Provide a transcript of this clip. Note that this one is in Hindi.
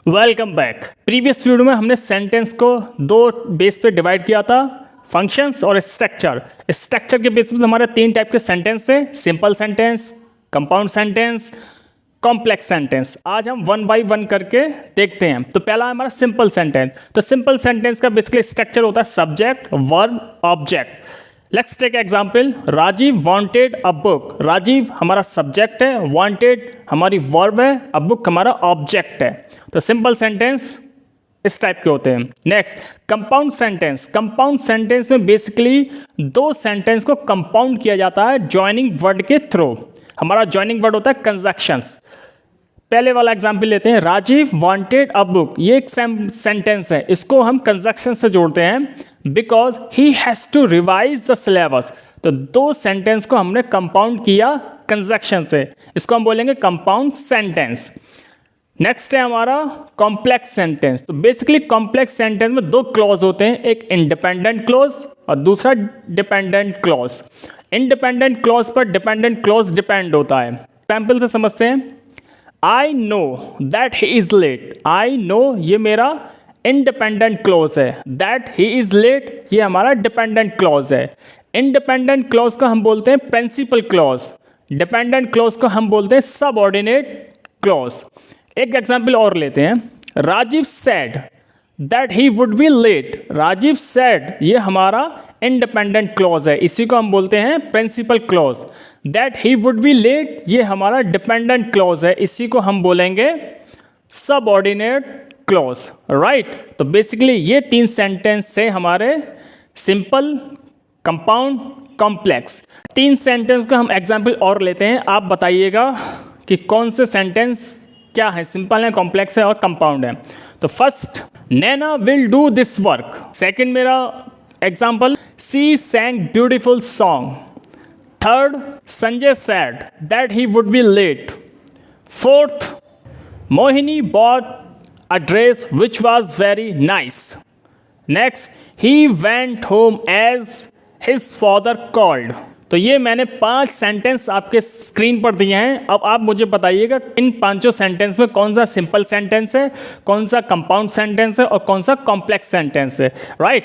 Welcome back. प्रीवियस वीडियो में हमने सेंटेंस को दो बेस पे डिवाइड किया था, फंक्शंस और स्ट्रक्चर। स्ट्रक्चर के बेसिस पे हमारे तीन टाइप के सेंटेंस है, simple sentence, compound sentence, complex sentence. आज हम वन बाय वन करके देखते हैं। तो पहला है हमारा सिंपल सेंटेंस। तो सिंपल सेंटेंस का बेसिकली स्ट्रक्चर होता है subject, verb, object. Let's take example, Rajeev wanted a book. Rajeev हमारा सब्जेक्ट है, वांटेड हमारी वर्ब है, अ बुक हमारा ऑब्जेक्ट है। तो सिंपल सेंटेंस इस टाइप के होते हैं। Next, compound sentence. Compound sentence में बेसिकली दो सेंटेंस को कंपाउंड किया जाता है जॉइनिंग वर्ड के थ्रू। हमारा जॉइनिंग वर्ड होता है कंजक्शंस। पहले वाला एग्जाम्पल लेते हैं, राजीव वांटेड अ बुक। ये एक सेंटेंस है, इसको हम कंजक्शन से जोड़ते हैं because he has to revise the syllabus. तो दो सेंटेंस को हमने कंपाउंड किया कंजक्शन से, इसको हम बोलेंगे कंपाउंड सेंटेंस। नेक्स्ट है हमारा कॉम्प्लेक्स सेंटेंस। तो बेसिकली कॉम्प्लेक्स सेंटेंस में दो क्लॉज होते हैं, एक इंडिपेंडेंट क्लॉज और दूसरा डिपेंडेंट क्लॉज। इंडिपेंडेंट क्लॉज पर डिपेंडेंट क्लॉज डिपेंड होता है। एग्जाम्पल से समझते हैं, I know that he is late. I know ये मेरा इंडिपेंडेंट क्लॉज है, दैट ही इज लेट ये हमारा डिपेंडेंट क्लॉज है। इंडिपेंडेंट क्लॉज को हम बोलते हैं प्रिंसिपल क्लॉज, डिपेंडेंट क्लॉज को हम बोलते हैं सबऑर्डिनेट क्लॉज। एक एग्जाम्पल और लेते हैं, Rajeev said that he would be late. Rajeev said ये हमारा इंडिपेंडेंट क्लॉज है, इसी को हम बोलते हैं principal clause. That he would be late ये हमारा डिपेंडेंट क्लॉज है, इसी को हम बोलेंगे सबऑर्डिनेट क्लॉज। राइट। तो बेसिकली ये तीन सेंटेंस से हमारे सिंपल, कंपाउंड, कॉम्प्लेक्स। तीन सेंटेंस को हम एग्जाम्पल और लेते हैं, आप बताइएगा कि कौन से सेंटेंस क्या है, सिंपल है, कॉम्प्लेक्स है और कंपाउंड है। तो first, Naina will do this work. Second मेरा example, she sang beautiful song. Third, Sanjay said that he would be late. Fourth, Mohini bought a dress which was very nice. Next, he went home as his father called. तो ये मैंने 5 सेंटेंस आपके स्क्रीन पर दिए हैं। अब आप मुझे बताइएगा इन पांचों सेंटेंस में कौन सा सिंपल सेंटेंस है, कौन सा कंपाउंड सेंटेंस है और कौन सा कॉम्प्लेक्स सेंटेंस है। राइट।